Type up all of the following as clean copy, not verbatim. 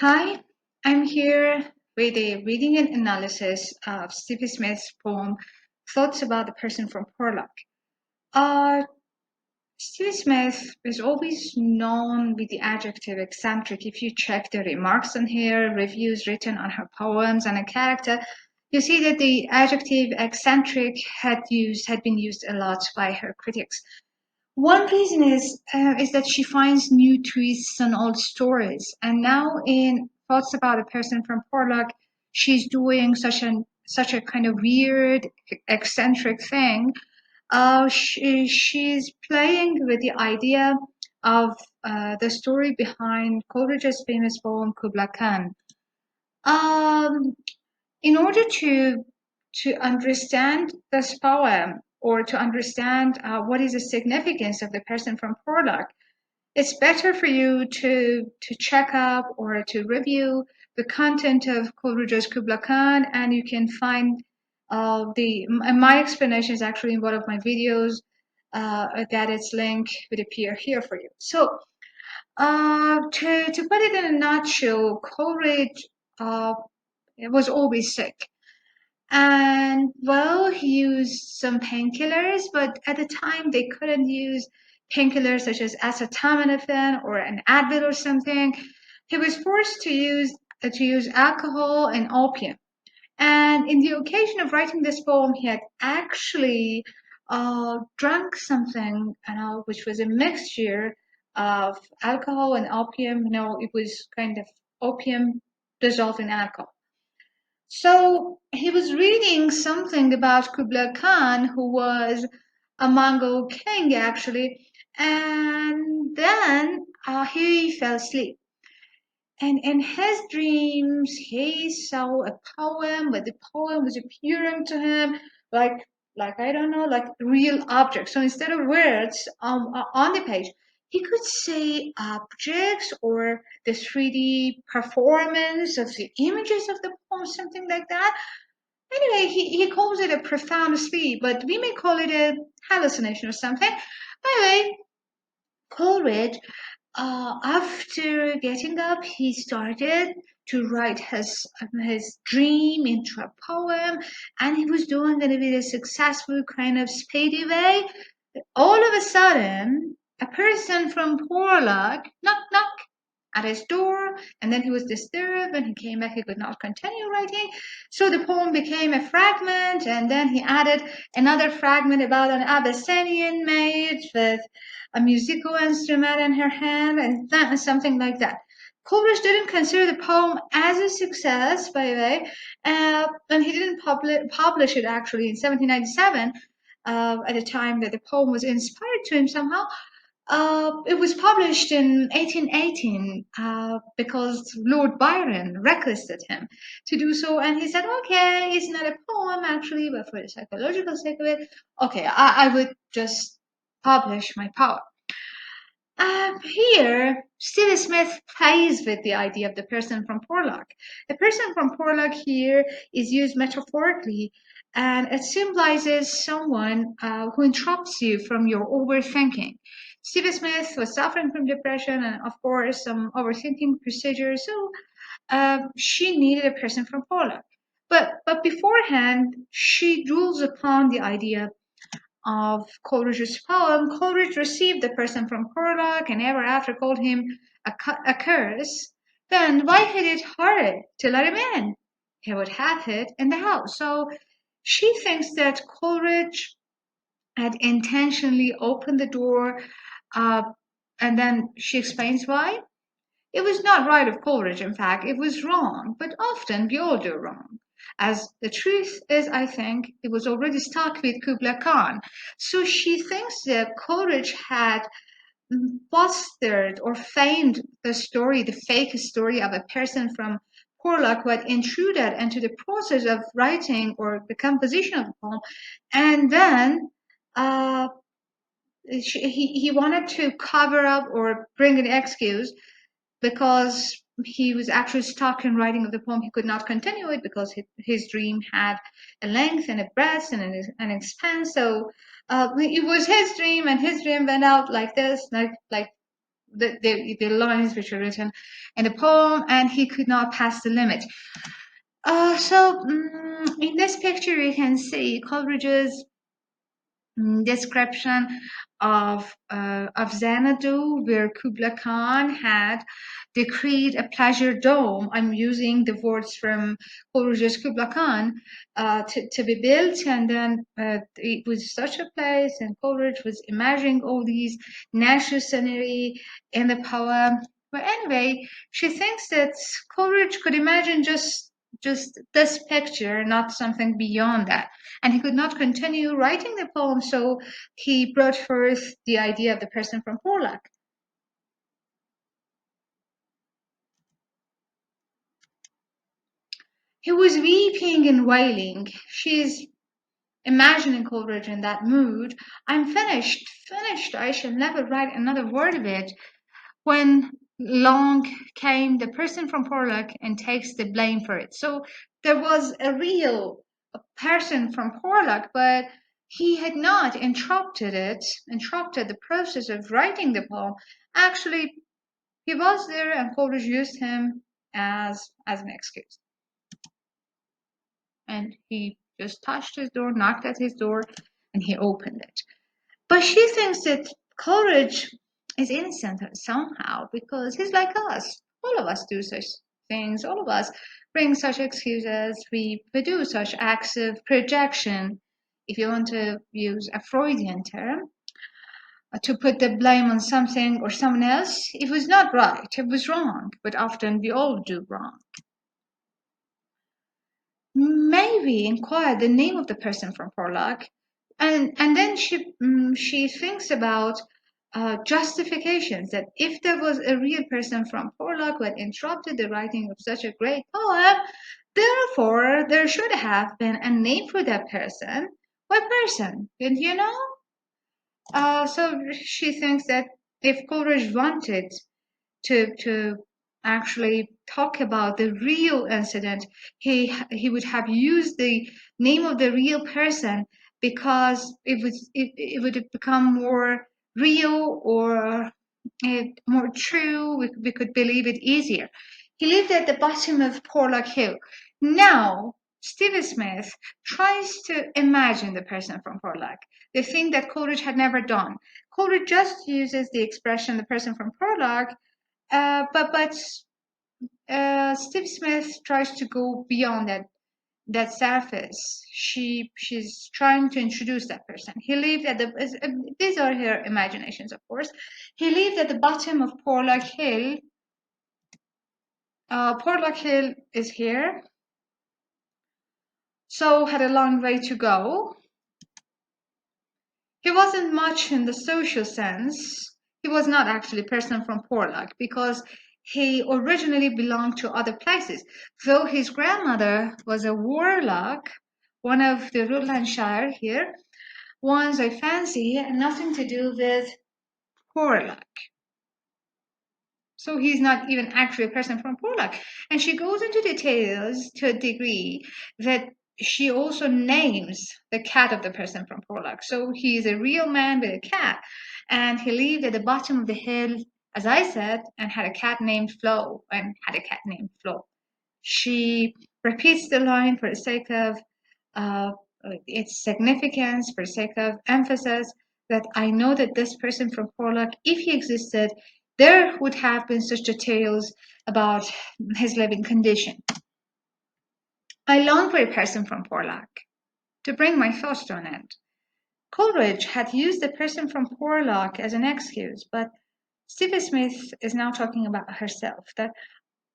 Hi, I'm here with a reading and analysis of Stevie Smith's poem, Thoughts About the Person from Porlock. Uh, Stevie Smith is always known with the adjective eccentric. If you check the remarks on here, reviews written on her poems and a character, you see that the adjective eccentric had been used a lot by her critics. One reason is that she finds new twists on old stories, and now in Thoughts About a Person from Porlock, she's doing such a kind of weird, eccentric thing. She's playing with the idea of the story behind Coleridge's famous poem Kubla Khan. Um, in order to understand this poem or to understand what is the significance of the person from Porlock, it's better for you to check up or to review the content of Coleridge's Kubla Khan, and you can find my explanation is actually in one of my videos. That its link would appear here for you. So, to put it in a nutshell, Coleridge uh, was always sick. And well, he used some painkillers, but at the time they couldn't use painkillers such as acetaminophen or an Advil or something. He was forced to use alcohol and opium. And in the occasion of writing this poem, he had actually drunk something, which was a mixture of alcohol and opium. It was kind of opium dissolved in alcohol. So he was reading something about Kublai Khan, who was a Mongol king actually, and then he fell asleep. And in his dreams, he saw a poem, but the poem was appearing to him like, like I don't know, like real objects. So instead of words on the page, he could see objects or the 3D performance of the images of the poem, something like that. Anyway, he calls it a profound sleep, but we may call it a hallucination or something. Anyway, Coleridge, after getting up, he started to write his dream into a poem, and he was doing it in a successful kind of speedy way. All of a sudden, a person from Porlock knock knock at his door, and then he was disturbed. When he came back, he could not continue writing. So the poem became a fragment, and then he added another fragment about an Abyssinian maid with a musical instrument in her hand, and something like that. Coleridge didn't consider the poem as a success, by the way, and he didn't publish it actually in 1797, at the time that the poem was inspired to him somehow. It was published in 1818 because Lord Byron requested him to do so, and he said, "Okay, it's not a poem actually, but for the psychological sake of it, okay, I would just publish my poem." Here, Stevie Smith plays with the idea of the person from Porlock. The person from Porlock here is used metaphorically, and it symbolizes someone who interrupts you from your overthinking. Stevie Smith was suffering from depression and, of course, some overthinking procedures, so she needed a person from Porlock. But beforehand, she rules upon the idea of Coleridge's poem. Coleridge received the person from Porlock and ever after called him a curse. Then why had it hard to let him in? He would have it in the house. So she thinks that Coleridge had intentionally opened the door, uh, and then she explains why. It was not right of Coleridge, in fact, it was wrong, but often we all do wrong. As the truth is, I think, it was already stuck with Kubla Khan. So she thinks that Coleridge had fostered or feigned the story, the fake story of a person from Porlock who had intruded into the process of writing or the composition of the poem, and then uh, he wanted to cover up or bring an excuse because he was actually stuck in writing of the poem. He could not continue it because his dream had a length and a breadth and an expanse. So it was his dream, and his dream went out like this, like the lines which were written in the poem, and he could not pass the limit. In this picture, you can see Coleridge's description of Xanadu, where Kubla Khan had decreed a pleasure dome. I'm using the words from Coleridge's Kubla Khan to be built, and then it was such a place, and Coleridge was imagining all these natural scenery in the poem. But anyway, she thinks that Coleridge could imagine just this picture, not something beyond that. And he could not continue writing the poem, so he brought forth the idea of the person from Porlock. He was weeping and wailing. She's imagining Coleridge in that mood. I'm finished, finished. I shall never write another word of it. When long came the person from Porlock and takes the blame for it. So there was a real person from Porlock, but he had not interrupted the process of writing the poem. Actually, he was there, and Coleridge used him as an excuse. And he just touched his door, knocked at his door, and he opened it. But she thinks that Coleridge is innocent somehow because he's like us. All of us do such things. All of us bring such excuses. We do such acts of projection, if you want to use a Freudian term, to put the blame on something or someone else. It was not right. It was wrong. But often we all do wrong. May we inquire the name of the person from Porlock? And then she thinks about justifications, that if there was a real person from Porlock who had interrupted the writing of such a great poem, therefore there should have been a name for that person. What person? Did you know? So she thinks that if Coleridge wanted to actually talk about the real incident, he would have used the name of the real person, because it would have become more real, or more true. We could believe it easier. He lived at the bottom of Porlock Hill. Now Stevie Smith tries to imagine the person from Porlock, the thing that Coleridge had never done. Coleridge just uses the expression the person from Porlock, but Steve Smith tries to go beyond that surface. She's trying to introduce that person. He lived at these are her imaginations, of course. He lived at the bottom of Porlock Hill. Porlock Hill is here, so had a long way to go. He wasn't much in the social sense. He was not actually a person from Porlock because he originally belonged to other places. Though his grandmother was a warlock, one of the Rutlandshire here, ones I fancy, and nothing to do with Porlock. So he's not even actually a person from Porlock. And she goes into details to a degree that she also names the cat of the person from Porlock. So he's a real man with a cat. And he lived at the bottom of the hill, as I said, and had a cat named Flo. She repeats the line for the sake of uh, its significance, for the sake of emphasis, that I know that this person from Porlock, if he existed, there would have been such details about his living condition. I long for a person from Porlock to bring my thoughts to an end. Coleridge had used the person from Porlock as an excuse, but Stevie Smith is now talking about herself, that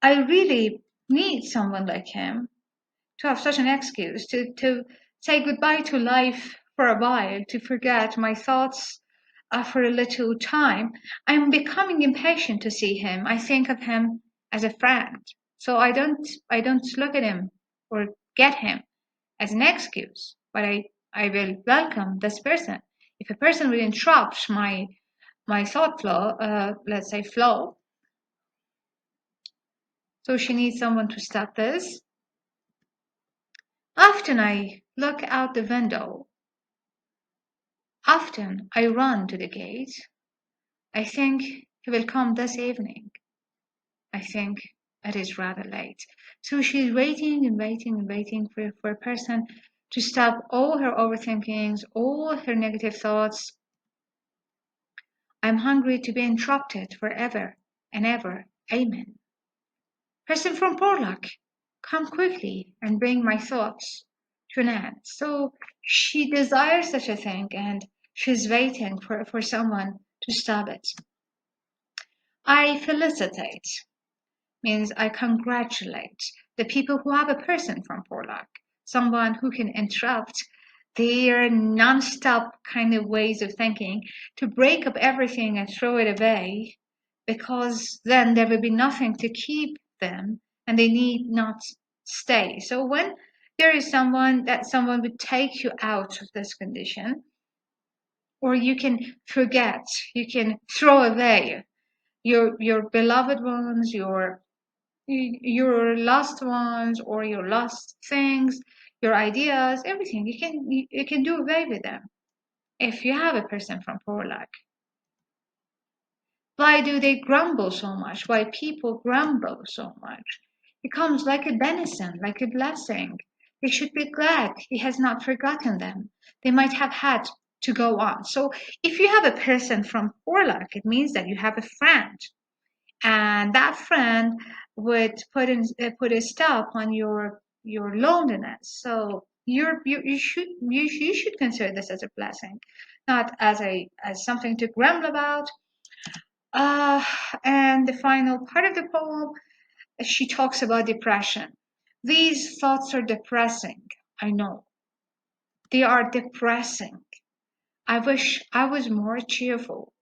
I really need someone like him to have such an excuse, to say goodbye to life for a while, to forget my thoughts for a little time. I'm becoming impatient to see him. I think of him as a friend. So I don't look at him or get him as an excuse, but I will welcome this person. If a person will interrupt my thought flow, let's say flow, so she needs someone to stop this. Often I look out the window. Often I run to the gate. I think He will come this evening. I think it is rather late. So she's waiting and waiting and waiting for a person to stop all her overthinkings, all her negative thoughts. I'm hungry to be interrupted forever and ever. Amen. Person from Porlock, come quickly and bring my thoughts to an end. So she desires such a thing and she's waiting for someone to stop it. I felicitate means I congratulate the people who have a person from Porlock, someone who can interrupt their non-stop kind of ways of thinking to break up everything and throw it away, because then there will be nothing to keep them and they need not stay. So when there is someone would take you out of this condition, or you can forget, you can throw away your beloved ones, your lost ones, or your lost things, your ideas, everything. You can do away with them if you have a person from Porlock. Why do they grumble so much? Why people grumble so much? It comes like a benison, like a blessing. They should be glad he has not forgotten them. They might have had to go on. So if you have a person from Porlock, it means that you have a friend, and that friend would put a stop on your loneliness. So you should consider this as a blessing, not as something to grumble about. uh, and the final part of the poem, she talks about depression. These thoughts are depressing. I know they are depressing. I wish I was more cheerful.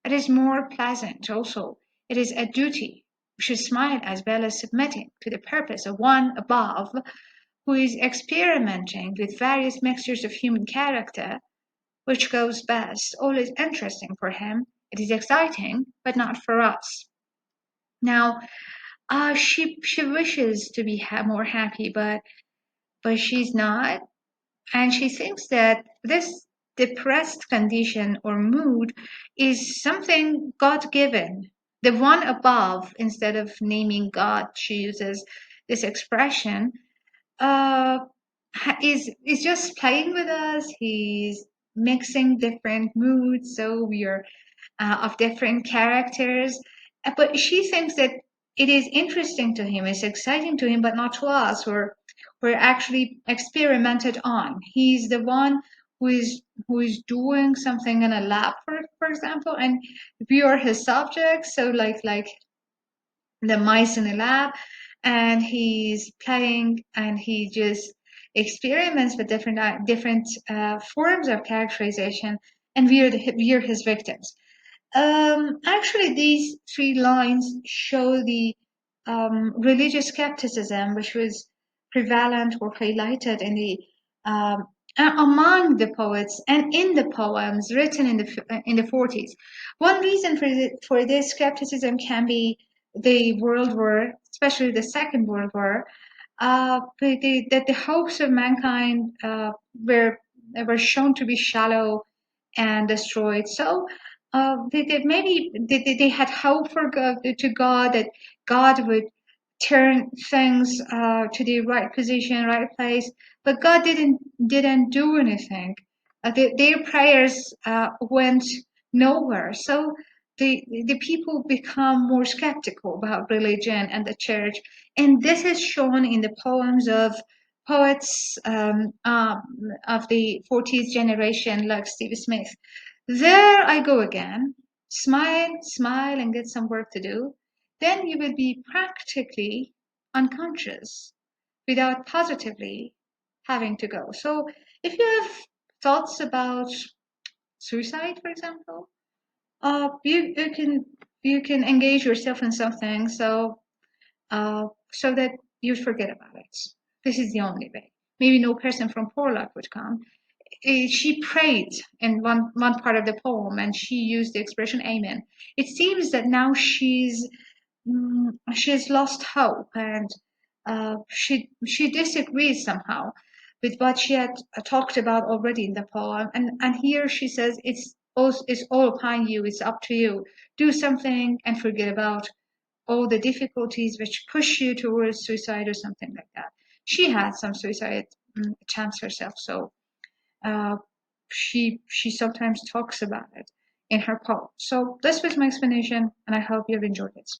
It is more pleasant also. It is a duty. We should smile as well as submitting to the purpose of one above, who is experimenting with various mixtures of human character, which goes best. All is interesting for him. It is exciting, but not for us. Now, she wishes to be more happy, but she's not, and she thinks that this depressed condition or mood is something God given. The one above, instead of naming God, she uses this expression, uh, is just playing with us. He's mixing different moods, so we are of different characters. But she thinks that it is interesting to him, it's exciting to him, but not to us. We're actually experimented on. He's the one who is doing something in a lab, for example, and we are his subjects. So like the mice in a lab, and he's playing and he just experiments with different forms of characterization, and we're his victims. Actually, these three lines show the religious skepticism which was prevalent or highlighted in the among the poets and in the poems written in the 40s. One reason for this skepticism can be the World War, especially the Second World War, that the hopes of mankind were shown to be shallow and destroyed. So they had hope for God, to God, that God would turn things to the right position, right place. But God didn't do anything. Their prayers went nowhere. So the people become more skeptical about religion and the church, and this is shown in the poems of poets of the 40th generation, like Stevie Smith. There I go again. Smile, smile, and get some work to do. Then you will be practically unconscious without positively having to go. So if you have thoughts about suicide, for example, you can engage yourself in something so that you forget about it. This is the only way. Maybe no person from Porlock would come. She prayed in one part of the poem, and she used the expression "Amen." It seems that now she's lost hope, and she disagrees somehow with what she had talked about already in the poem, and here she says it's it's all upon you. It's up to you. Do something and forget about all the difficulties which push you towards suicide or something like that. She had some suicide attempts herself, so uh, she sometimes talks about it in her poem. So this was my explanation, and I hope you've enjoyed it.